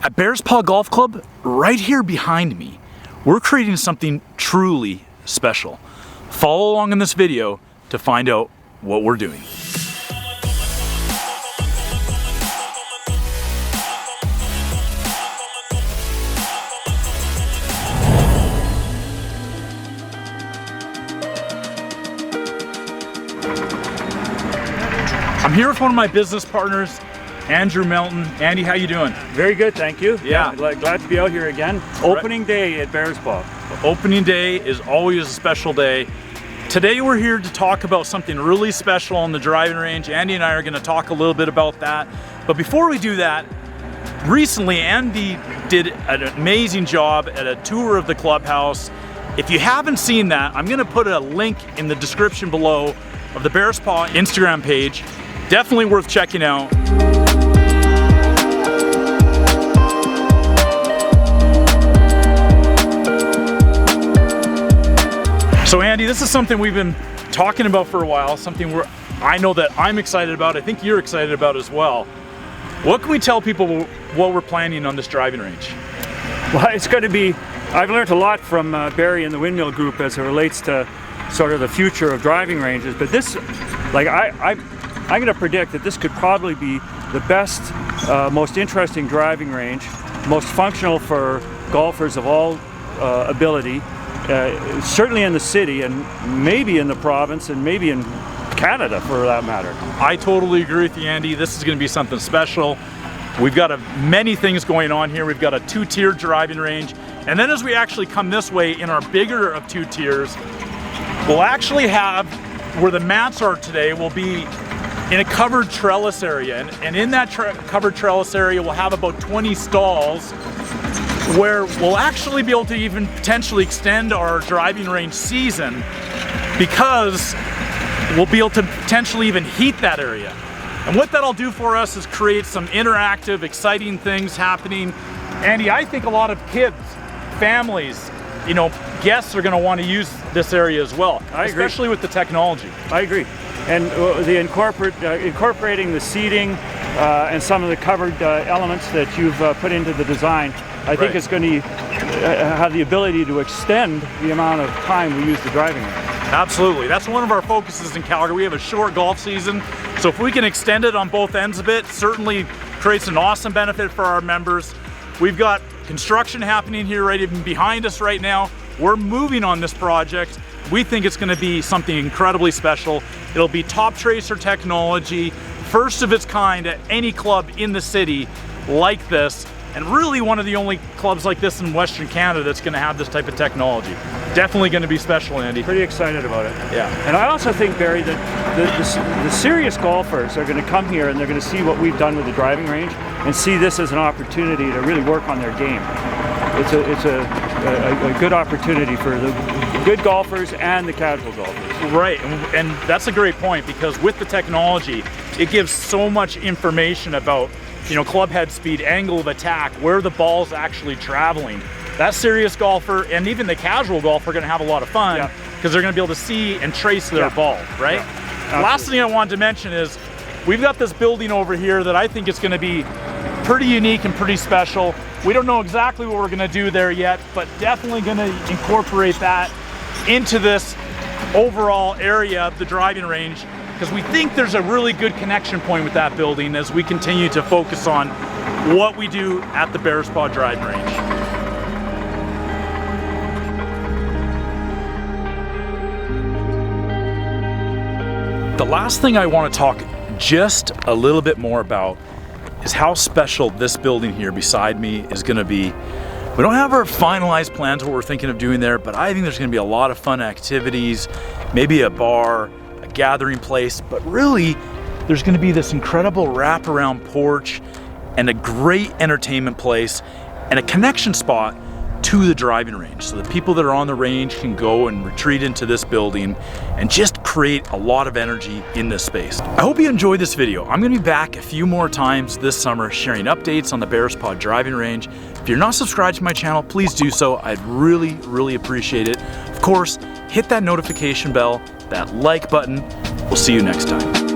At Bearspaw Golf Club, right here behind me, we're creating something truly special. Follow along in this video to find out what we're doing. I'm here with one of my business partners, Andrew Melton. Andy, how you doing? Very good, thank you. Yeah. Glad to be out here again. Opening day at Bearspaw. Opening day is always a special day. Today we're here to talk about something really special on the driving range. Andy and I are going to talk a little bit about that. But before we do that, recently Andy did an amazing job at a tour of the clubhouse. If you haven't seen that, I'm going to put a link in the description below of the Bearspaw Instagram page. Definitely worth checking out. So Andy, this is something we've been talking about for a while, something I know that I'm excited about, I think you're excited about as well. What can we tell people what we're planning on this driving range? Well, it's going to be, I've learned a lot from Barry and the Windmill Group as it relates to sort of the future of driving ranges, but this, like I'm going to predict that this could probably be the best, most interesting driving range, most functional for golfers of all ability. Certainly in the city and maybe in the province and maybe in Canada for that matter. I totally agree with you, Andy. This is going to be something special. We've got many things going on here. We've got a two-tiered driving range, and then as we actually come this way in our bigger of two tiers, we'll actually have where the mats are today will be in a covered trellis area, and in that covered trellis area we'll have about 20 stalls where we'll actually be able to even potentially extend our driving range season because we'll be able to potentially even heat that area. And what that'll do for us is create some interactive, exciting things happening. Andy, I think a lot of kids, families, guests are going to want to use this area as well. I agree. Especially with the technology. I agree. And the incorporating the seating and some of the covered elements that you've put into the design, I think it's going to have the ability to extend the amount of time we use the driving range. Absolutely. That's one of our focuses in Calgary. We have a short golf season, so if we can extend it on both ends of it, certainly creates an awesome benefit for our members. We've got construction happening here right even behind us right now. We're moving on this project. We think it's going to be something incredibly special. It'll be Toptracer technology, first of its kind at any club in the city like this. And really one of the only clubs like this in Western Canada that's going to have this type of technology. Definitely going to be special, Andy. Pretty excited about it. Yeah. And I also think, Barry, that the serious golfers are going to come here and they're going to see what we've done with the driving range and see this as an opportunity to really work on their game. It's a good opportunity for the good golfers and the casual golfers. Right, and that's a great point because with the technology, it gives so much information about club head speed, angle of attack, where the ball's actually traveling. That serious golfer and even the casual golfer are going to have a lot of fun because they're going to be able to see and trace their ball, right? Yeah, last thing I wanted to mention is we've got this building over here that I think is going to be pretty unique and pretty special. We don't know exactly what we're going to do there yet, but definitely going to incorporate that into this overall area of the driving range, because we think there's a really good connection point with that building as we continue to focus on what we do at the Bearspaw driving range. The last thing I want to talk just a little bit more about is how special this building here beside me is going to be. We don't have our finalized plans what we're thinking of doing there, but I think there's going to be a lot of fun activities, maybe a bar, gathering place, but really there's going to be this incredible wraparound porch and a great entertainment place and a connection spot to the driving range so the people that are on the range can go and retreat into this building and just create a lot of energy in this space. I hope you enjoyed this video. I'm going to be back a few more times this summer sharing updates on the Bearspaw driving range. If you're not subscribed to my channel, please do so. I'd really appreciate it. Of course, hit that notification bell, that like button. We'll see you next time.